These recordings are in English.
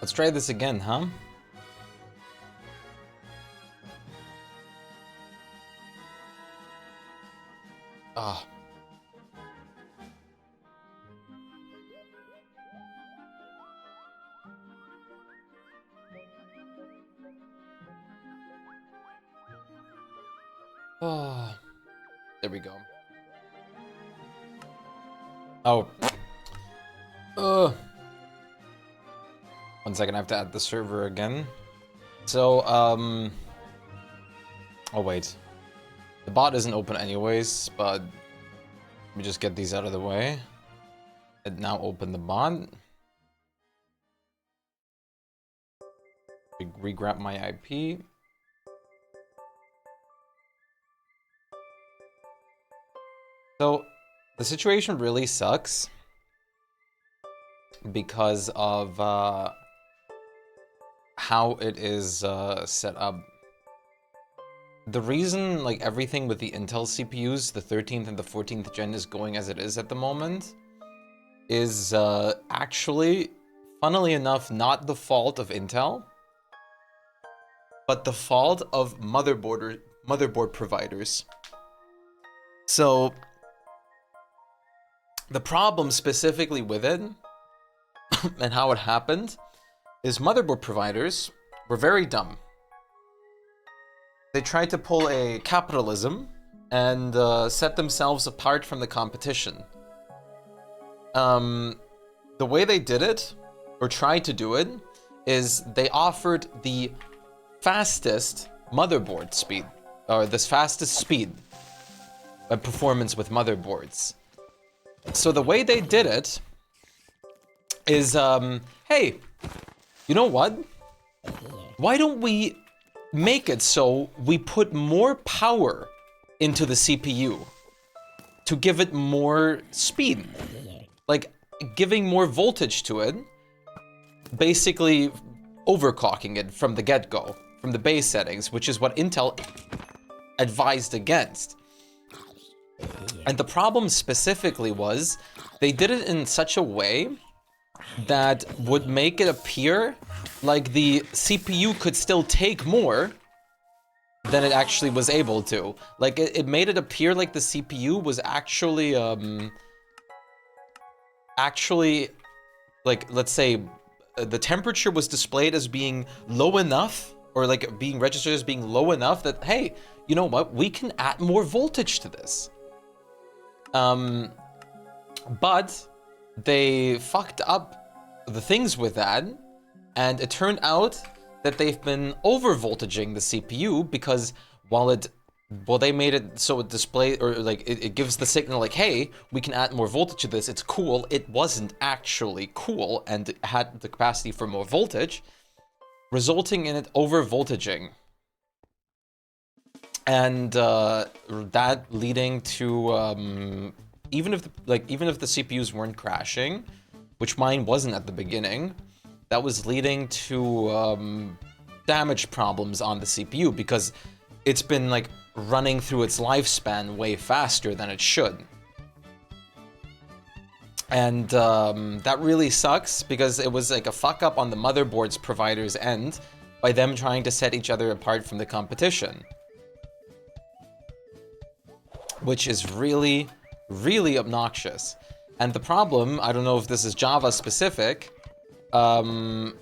Let's try this again, huh? Ah. Oh. There we go. Oh. 1 second, I have to add the server again. So, oh wait. The bot isn't open anyways, but let me just get these out of the way. And now open the bot. Re-grab my IP. So, the situation really sucks because of how it is set up. The reason like everything with the Intel CPUs, the 13th and the 14th gen is going as it is at the moment is actually, funnily enough, not the fault of Intel, but the fault of motherboard providers. So the problem specifically with it and how it happened is motherboard providers were very dumb. They tried to pull a capitalism and set themselves apart from the competition. The way they did it, or tried to do it, is they offered the fastest motherboard speed, or the fastest speed of performance with motherboards. So the way they did it is, hey, you know what? Why don't we make it so we put more power into the CPU to give it more speed? Like, giving more voltage to it, basically overclocking it from the get-go, from the base settings, which is what Intel advised against. And the problem specifically was, they did it in such a way that would make it appear like the CPU could still take more than it actually was able to. Like, it made it appear like the CPU was actually, like, let's say, the temperature was displayed as being low enough, or like being registered as being low enough that, hey, you know what, we can add more voltage to this. But they fucked up the things with that, and it turned out that they've been over-voltaging the CPU because while they made it so it display, or like it gives the signal like, hey, we can add more voltage to this, it's cool, it wasn't actually cool and it had the capacity for more voltage, resulting in it over-voltaging. And that leading to even if the CPUs weren't crashing, which mine wasn't at the beginning, that was leading to damage problems on the CPU because it's been like running through its lifespan way faster than it should. And that really sucks because it was like a fuck up on the motherboard's provider's end by them trying to set each other apart from the competition. Which is really, really obnoxious. And the problem, I don't know if this is Java specific, what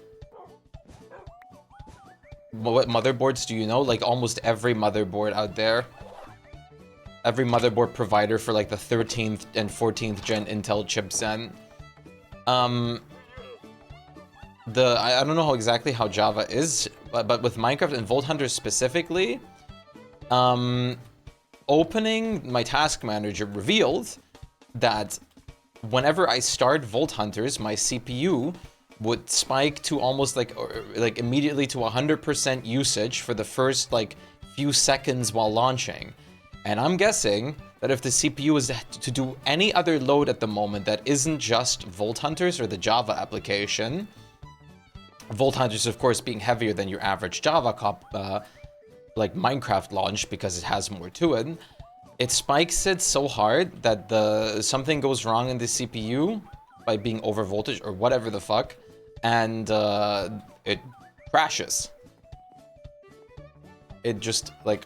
motherboards do you know? Like almost every motherboard out there, every motherboard provider for like the 13th and 14th gen Intel chipset. I don't know exactly how Java is, but with Minecraft and Vault Hunters specifically, opening my task manager revealed that whenever I start Vault Hunters, my CPU would spike to almost like immediately to 100% usage for the first like few seconds while launching. And I'm guessing that if the CPU is to do any other load at the moment that isn't just Vault Hunters or the Java application, Vault Hunters of course being heavier than your average Java like Minecraft launch because it has more to it, it spikes it so hard that something goes wrong in the CPU by being over voltage or whatever the fuck, and it crashes. It just, like...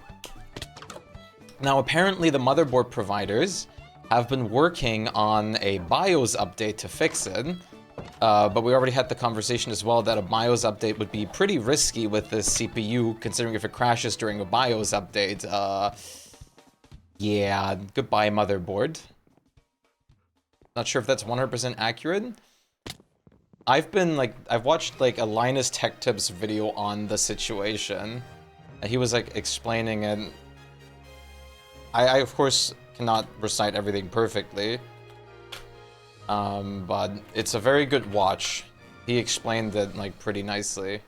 Now, apparently the motherboard providers have been working on a BIOS update to fix it, but we already had the conversation as well that a BIOS update would be pretty risky with this CPU, considering if it crashes during a BIOS update, yeah, goodbye motherboard. Not sure if that's 100% accurate. I've watched like a Linus Tech Tips video on the situation, and he was like explaining it. I of course cannot recite everything perfectly, but it's a very good watch. He explained it like pretty nicely.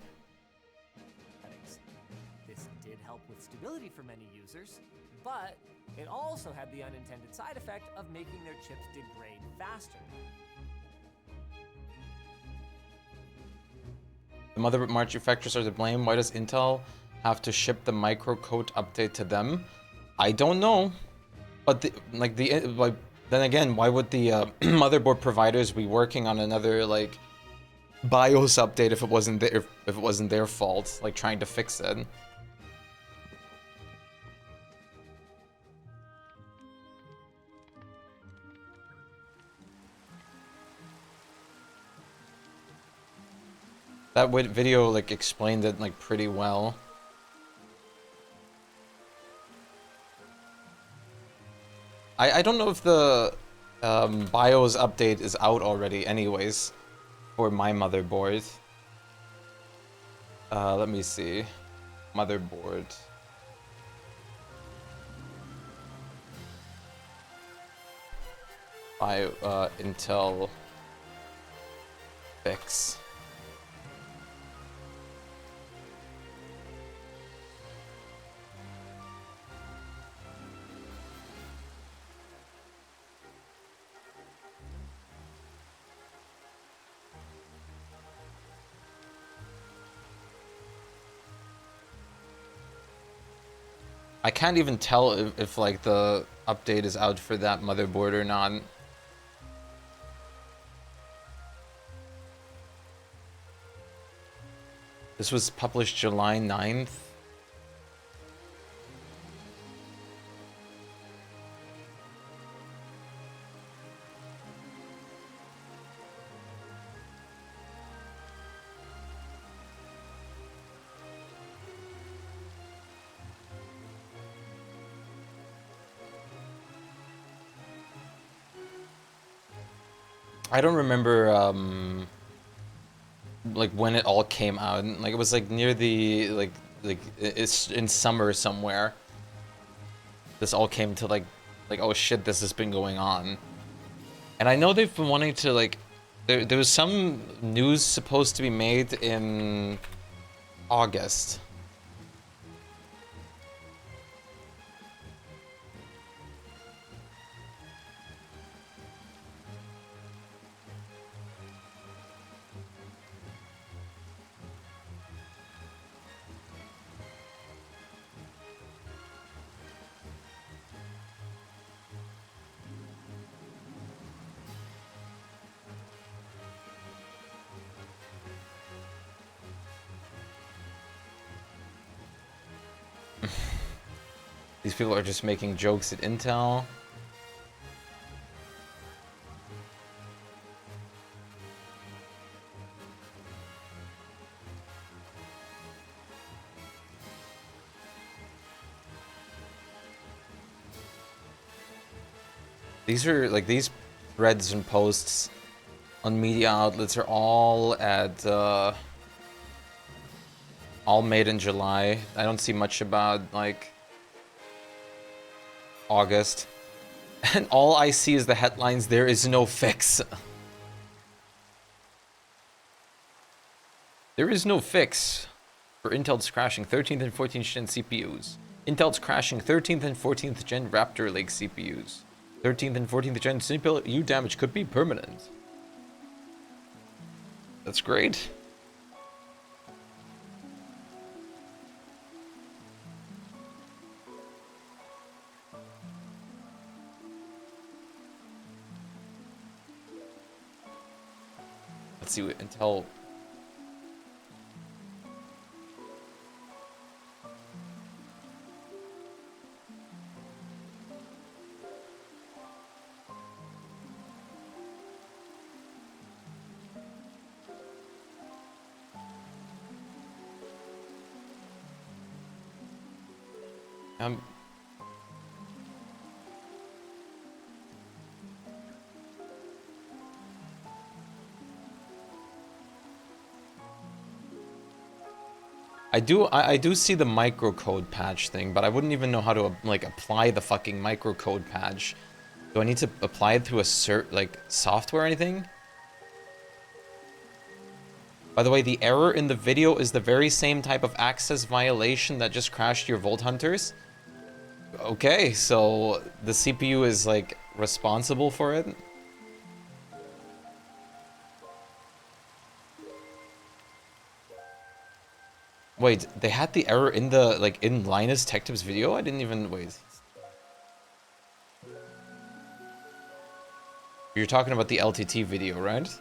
This did help with stability for many users, but it also had the unintended side effect of making their chips degrade faster. The motherboard manufacturers are to blame. Why does Intel have to ship the microcode update to them? I don't know, but then again, why would the motherboard providers be working on another like BIOS update if it wasn't their fault, like trying to fix it? That video like explained it like pretty well. I don't know if the BIOS update is out already anyways for my motherboard. Let me see. Motherboard. Intel fix. I can't even tell if like the update is out for that motherboard or not. This was published July 9th. I don't remember like when it all came out. Like it was like near the it's in summer somewhere. This all came to like oh shit, this has been going on. And I know they've been wanting to like there was some news supposed to be made in August. These people are just making jokes at Intel. These are like these threads and posts on media outlets are all at all made in July. I don't see much about like August. And all I see is the headlines, there is no fix. There is no fix for Intel's crashing 13th and 14th gen CPUs. Intel's crashing 13th and 14th gen Raptor Lake CPUs. 13th and 14th gen CPU damage could be permanent. That's great. Let's see what Intel Um, I do see the microcode patch thing, but I wouldn't even know how to like apply the fucking microcode patch. Do I need to apply it through a like software or anything? By the way, the error in the video is the very same type of access violation that just crashed your Vault Hunters. Okay, so the CPU is like responsible for it. Wait, they had the error in the, like, in Linus Tech Tips video? I didn't even, wait. You're talking about the LTT video, right? 13th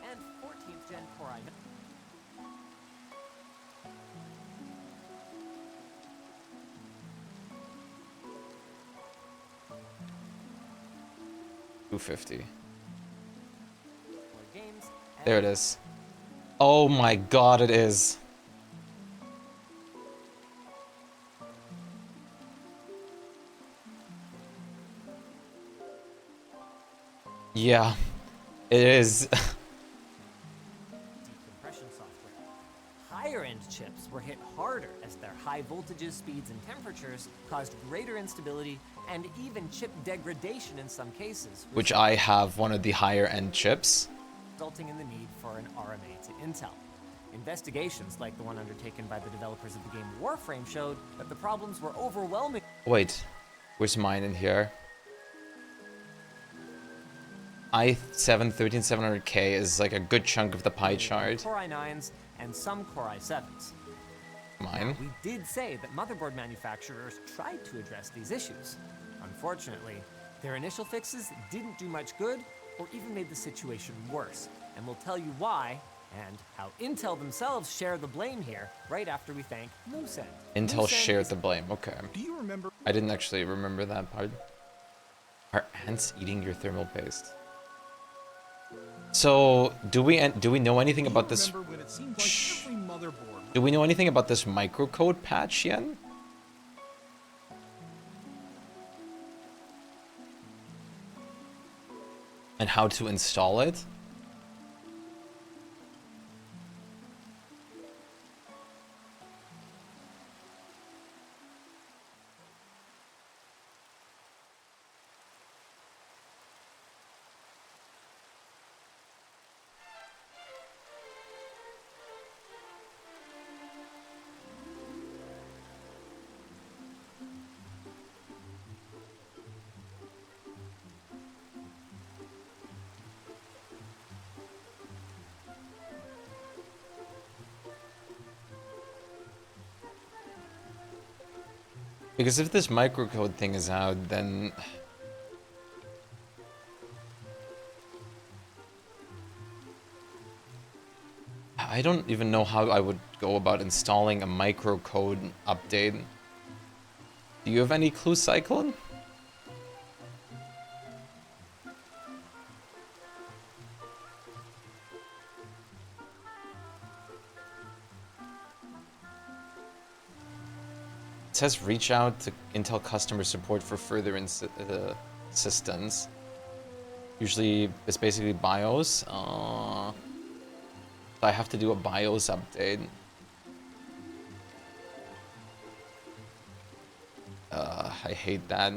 and 14th Gen Core i9. 250. Games, There it is. Oh my god, it is. Yeah, it is. decompression software. Higher-end chips were hit harder as their high voltages, speeds, and temperatures caused greater instability and even chip degradation in some cases, Which I have one of the higher end chips. resulting in the need for an RMA to Intel. Investigations like the one undertaken by the developers of the game Warframe showed that the problems were overwhelming. Wait, where's mine in here? i7 13700K is like a good chunk of the pie chart. Core i9s and some Core i7s. Mine? We did say that motherboard manufacturers tried to address these issues. Unfortunately, their initial fixes didn't do much good or even made the situation worse. And we'll tell you why and how Intel themselves share the blame here right after we thank Lucent. Intel Lucent shared is the blame, okay. Do you remember? I didn't actually remember that part. Are ants eating your thermal paste? So, do we know anything about this? Remember when it seemed like every motherboard? Do we know anything about this microcode patch yet? And how to install it? Because if this microcode thing is out, then... I don't even know how I would go about installing a microcode update. Do you have any clue, Cyclone? It says reach out to Intel customer support for further assistance. Usually it's basically BIOS. I have to do a BIOS update. I hate that.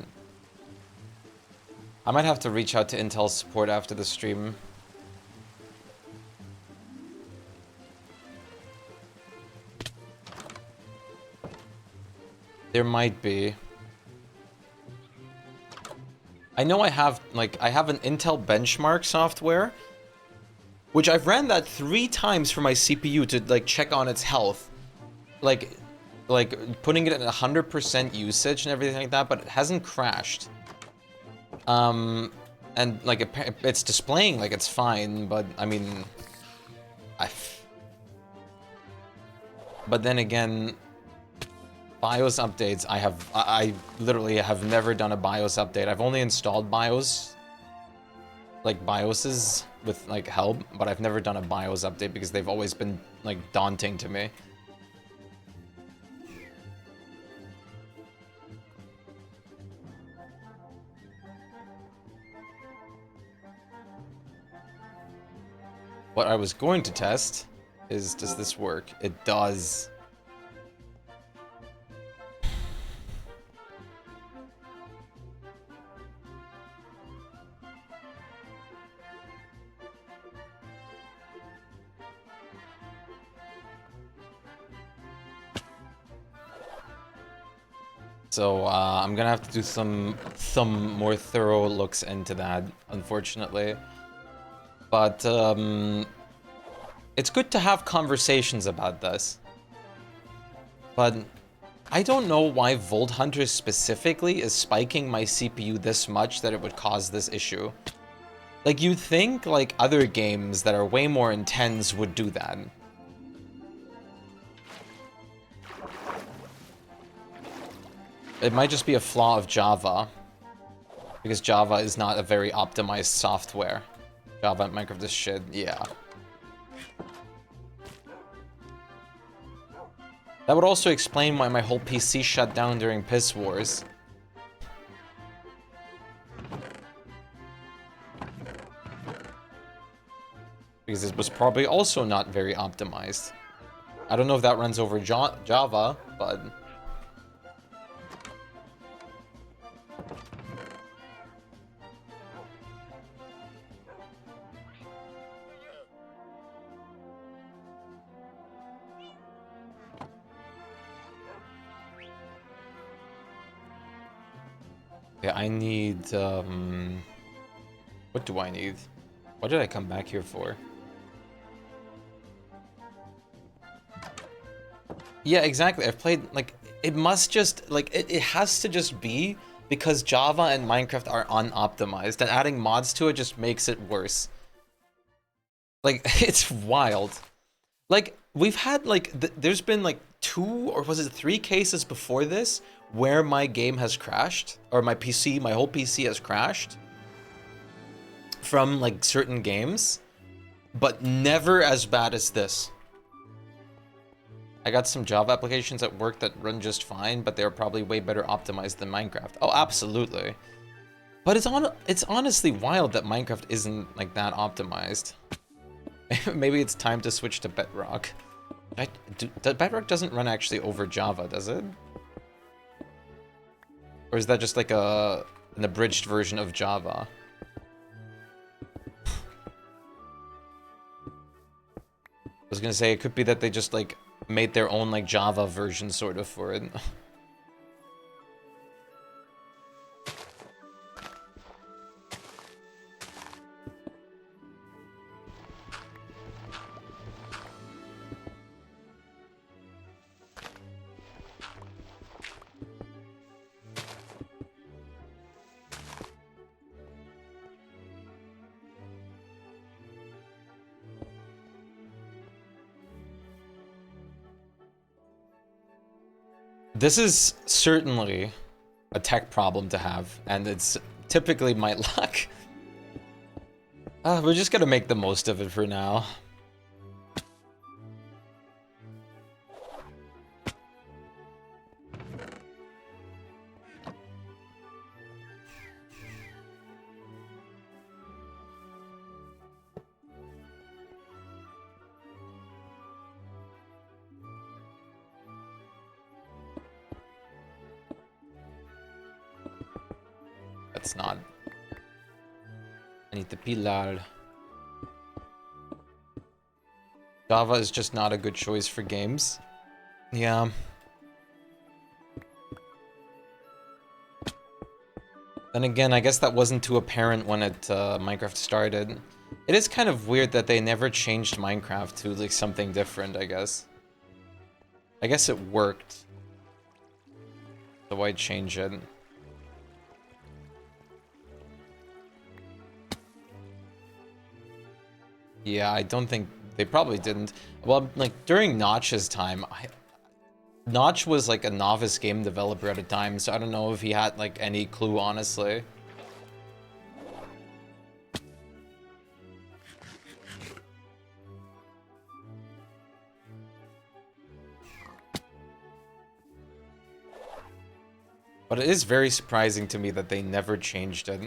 I might have to reach out to Intel support after the stream. There might be. I know I have an Intel benchmark software, which I've ran that 3 times for my CPU to like check on its health. Like putting it at 100% usage and everything like that, but it hasn't crashed. And like it's displaying like it's fine, but I mean, but then again, BIOS updates, I literally have never done a BIOS update. I've only installed BIOS, like BIOSes with like help, but I've never done a BIOS update because they've always been like daunting to me. What I was going to test is, does this work? It does. So I'm gonna have to do some more thorough looks into that, unfortunately. But it's good to have conversations about this. But I don't know why Volt Hunter specifically is spiking my CPU this much that it would cause this issue. Like, you'd think like other games that are way more intense would do that. It might just be a flaw of Java, because Java is not a very optimized software. Java and Minecraft is shit, yeah. That would also explain why my whole PC shut down during Piss Wars. Because it was probably also not very optimized. I don't know if that runs over Java, but... yeah, I need, what do I need? What did I come back here for? Yeah, exactly. I've played, like, it must just, like, it has to just be because Java and Minecraft are unoptimized, and adding mods to it just makes it worse. Like, it's wild. Like, we've had, like, there's been, like, 2 or was it 3 cases before this where my game has crashed, or my whole PC has crashed from, like, certain games, but never as bad as this. I got some Java applications at work that run just fine, but they're probably way better optimized than Minecraft. Oh, absolutely. But it's honestly wild that Minecraft isn't, like, that optimized. Maybe it's time to switch to Bedrock. Bedrock doesn't run actually over Java, does it? Or is that just like an abridged version of Java? I was gonna say, it could be that they just, like, made their own, like, Java version sort of for it. This is certainly a tech problem to have, and it's typically my luck. We're just gonna make the most of it for now. That's not... I need the pillar. Java is just not a good choice for games. Yeah. Then again, I guess that wasn't too apparent when Minecraft started. It is kind of weird that they never changed Minecraft to, like, something different, I guess. I guess it worked. So why change it? Yeah, I don't think... They probably didn't. Well, like, during Notch's time, Notch was, like, a novice game developer at a time, so I don't know if he had, like, any clue, honestly. But it is very surprising to me that they never changed it.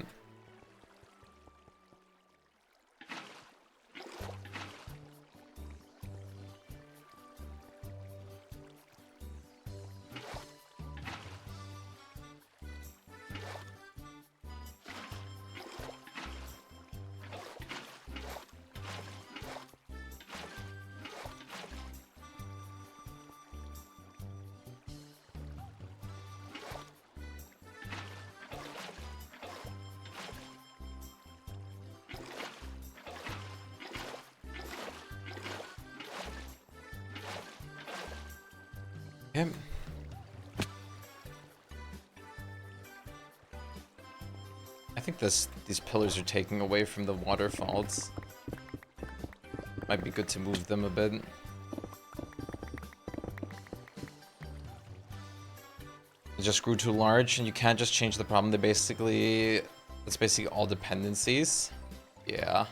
Okay. I think these pillars are taking away from the waterfalls. Might be good to move them a bit. It just grew too large, and you can't just change the problem. It's basically all dependencies. Yeah.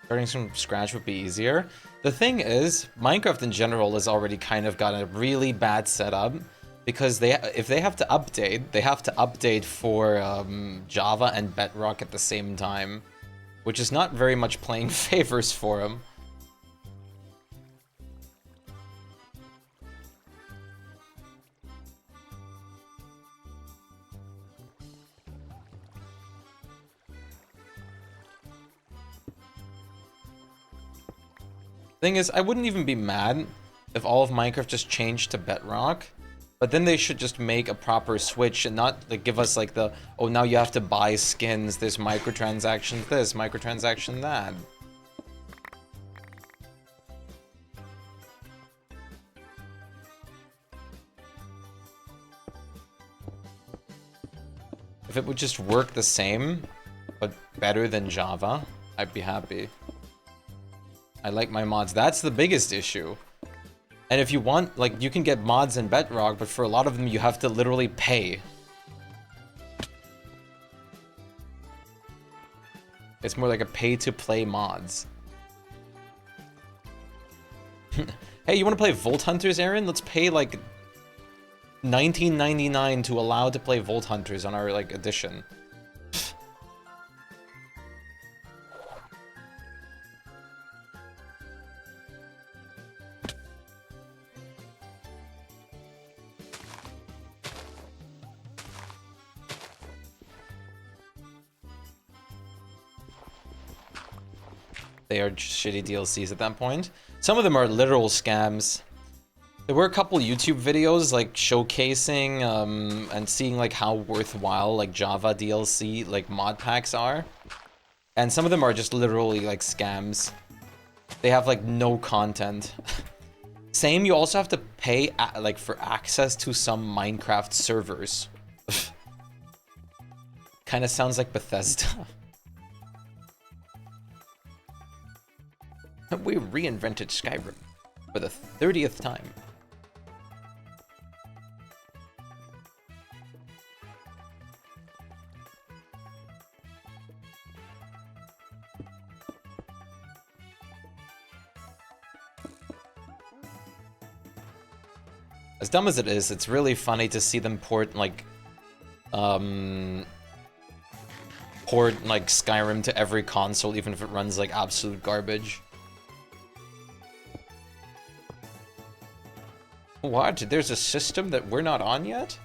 Starting from scratch would be easier. The thing is, Minecraft in general has already kind of got a really bad setup because if they have to update for Java and Bedrock at the same time, which is not very much playing favors for them. Thing is, I wouldn't even be mad if all of Minecraft just changed to Bedrock, but then they should just make a proper switch and not like give us like the, oh, now you have to buy skins, there's microtransactions this, microtransaction that. If it would just work the same, but better than Java, I'd be happy. I like my mods. That's the biggest issue. And if you want, like, you can get mods in Bedrock, but for a lot of them, you have to literally pay. It's more like a pay-to-play mods. Hey, you want to play Vault Hunters, Aaron? Let's pay, like, $19.99 to allow to play Vault Hunters on our, like, edition. They are shitty DLCs at that point. Some of them are literal scams. There were a couple YouTube videos like showcasing and seeing like how worthwhile like Java DLC like mod packs are. And some of them are just literally like scams. They have like no content. Same, you also have to pay like for access to some Minecraft servers. Kind of sounds like Bethesda. We reinvented Skyrim for the 30th time. As dumb as it is, it's really funny to see them port like Skyrim to every console, even if it runs like absolute garbage. What? There's a system that we're not on yet?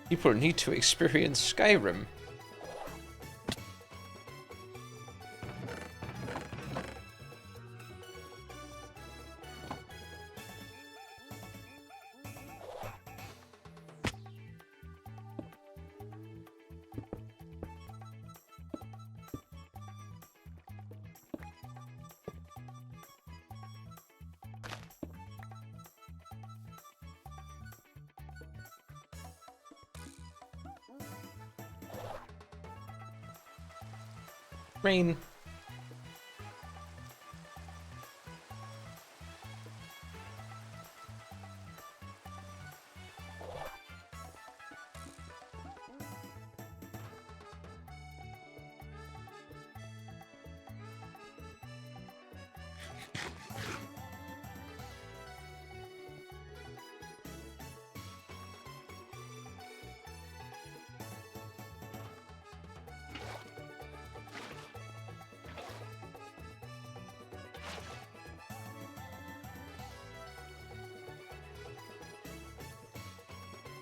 People need to experience Skyrim. Rain.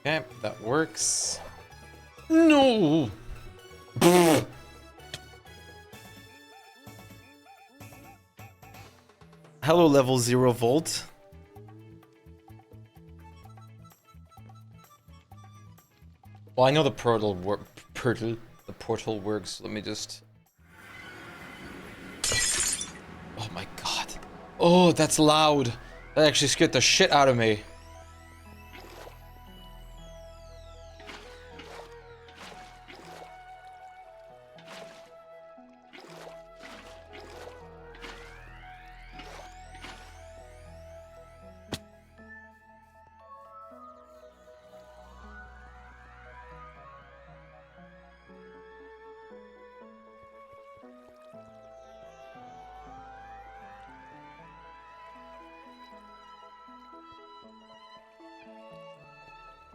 Okay, that works. No! Hello, level 0 volt. Well, I know the portal works. Let me just... Oh my god. Oh, that's loud. That actually scared the shit out of me.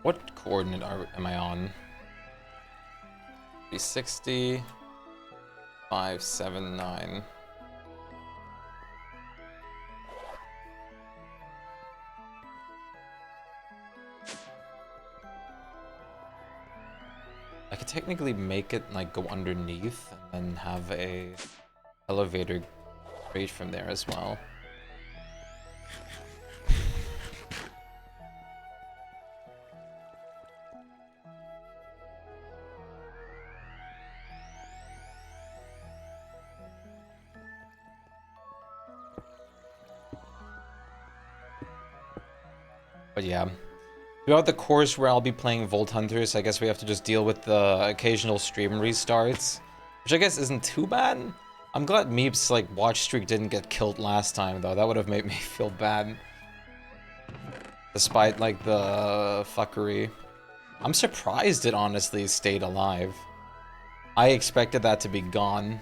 What coordinate am I on? 360, 579. I could technically make it like go underneath and then have a elevator straight from there as well. But yeah, throughout the course where I'll be playing Volt Hunters, I guess we have to just deal with the occasional stream restarts, which I guess isn't too bad. I'm glad Meep's like watch streak didn't get killed last time though. That would have made me feel bad. Despite like the fuckery. I'm surprised it honestly stayed alive. I expected that to be gone.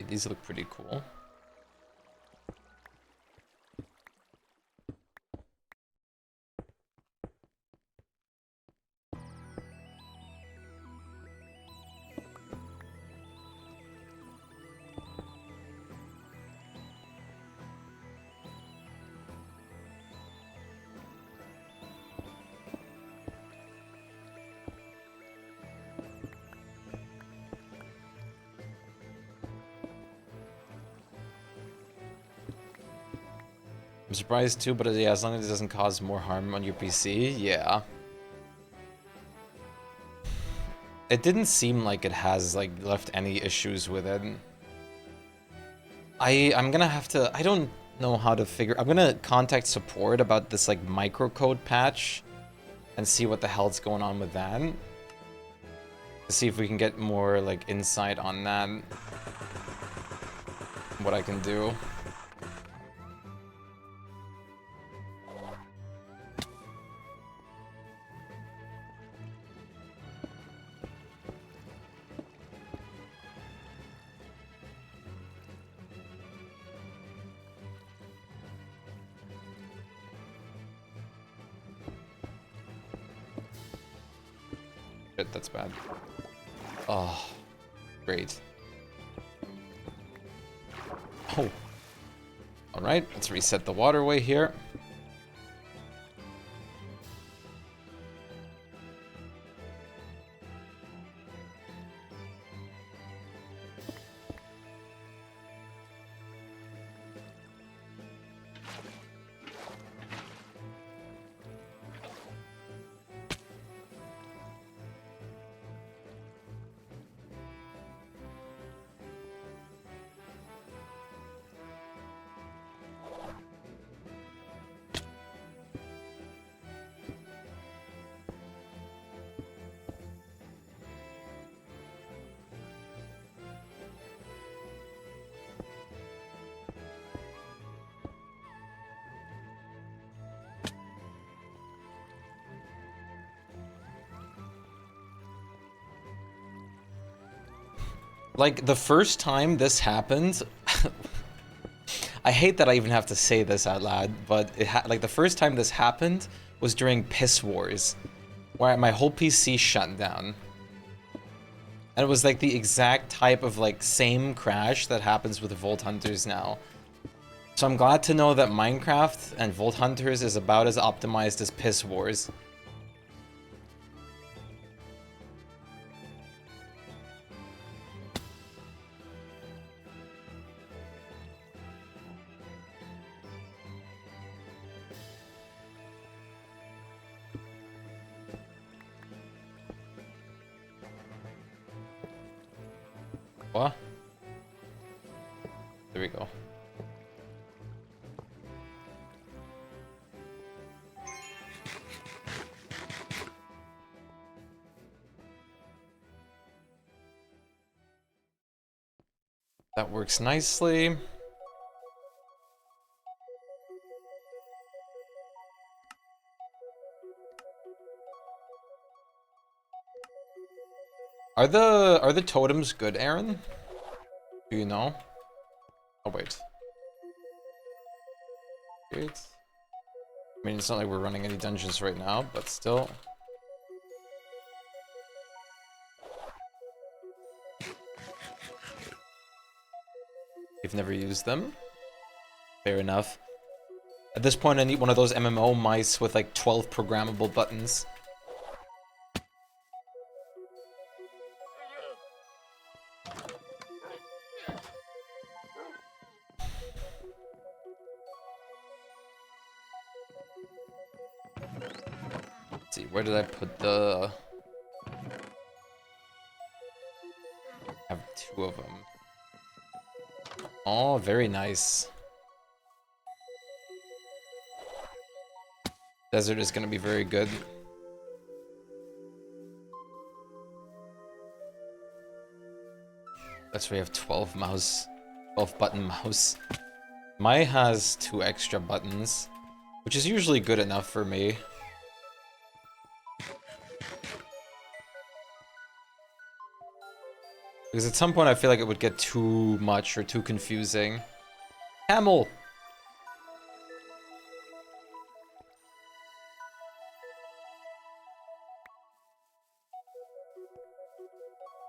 These look pretty cool. I'm surprised too, but yeah, as long as it doesn't cause more harm on your PC, yeah. It didn't seem like it has like left any issues with it. I'm gonna have to, I don't know how to figure, I'm gonna contact support about this like microcode patch and see what the hell's going on with that. To see if we can get more like insight on that. What I can do. Shit, that's bad. Oh, great. Oh. Alright, let's reset the waterway here. Like, the first time this happened... I hate that I even have to say this out loud, but like, the first time this happened was during Piss Wars, where my whole PC shut down. And it was like the exact type of like same crash that happens with Vault Hunters now. So I'm glad to know that Minecraft and Vault Hunters is about as optimized as Piss Wars. What? There we go. That works nicely. Are the totems good, Aaron? Do you know? Oh wait. Wait. I mean, it's not like we're running any dungeons right now, but still. You've never used them? Fair enough. At this point, I need one of those MMO mice with like 12 programmable buttons. Let's see, where did I put the... I have 2 of them. Oh, very nice. Desert is going to be very good. That's why we have 12 button mouse. My has 2 extra buttons, which is usually good enough for me. Because at some point I feel like it would get too much or too confusing. Camel!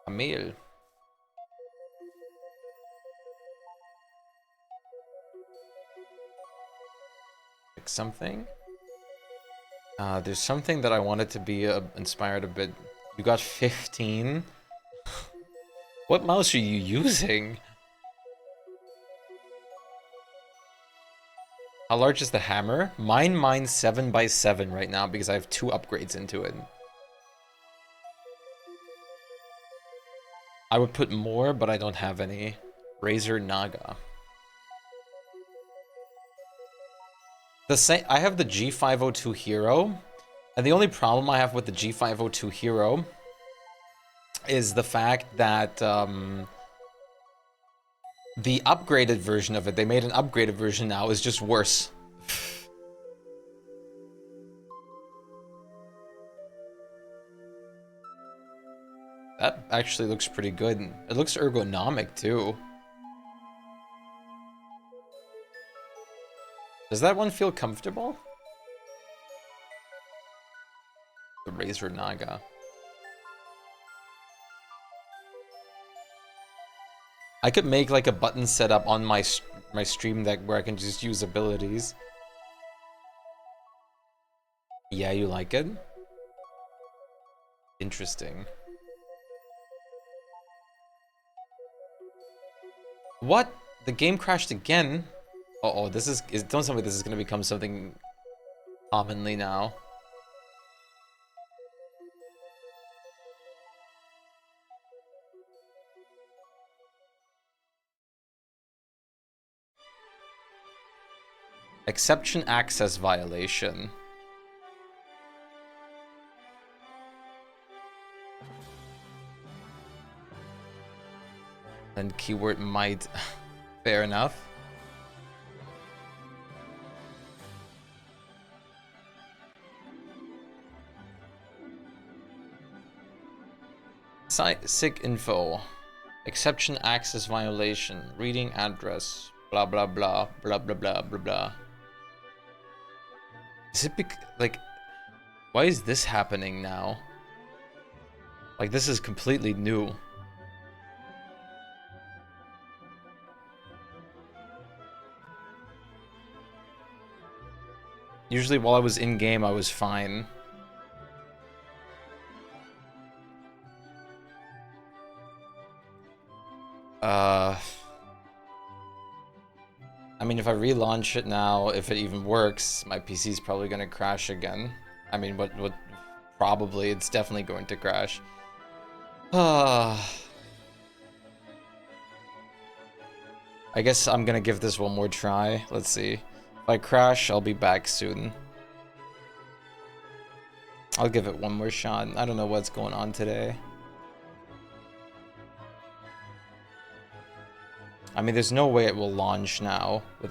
Camel. Like something? There's something that I wanted to be inspired a bit. You got 15? What mouse are you using? How large is the hammer? Mine's 7x7 right now because I have 2 upgrades into it. I would put more, but I don't have any. Razor Naga. I have the G502 Hero, and the only problem I have with the G502 Hero is the fact that the upgraded version of it, they made an upgraded version now, is just worse. That actually looks pretty good. It looks ergonomic too. Does that one feel comfortable? The Razor Naga. I could make like a button setup on my stream deck where I can just use abilities. Yeah, you like it? Interesting. What? The game crashed again? Uh-oh, don't tell me this is gonna become something commonly now. Exception access violation. And keyword might. Fair enough. Sick info. Exception access violation. Reading address. Blah blah blah. Blah blah blah blah blah. Is it like, why is this happening now? Like, this is completely new. Usually while I was in game, I was fine. I mean, if I relaunch it now, if it even works, my PC's probably gonna crash again. I mean, what probably, it's definitely going to crash. I guess I'm gonna give this one more try. Let's see. If I crash, I'll be back soon. I'll give it one more shot. I don't know what's going on today. I mean, there's no way it will launch now.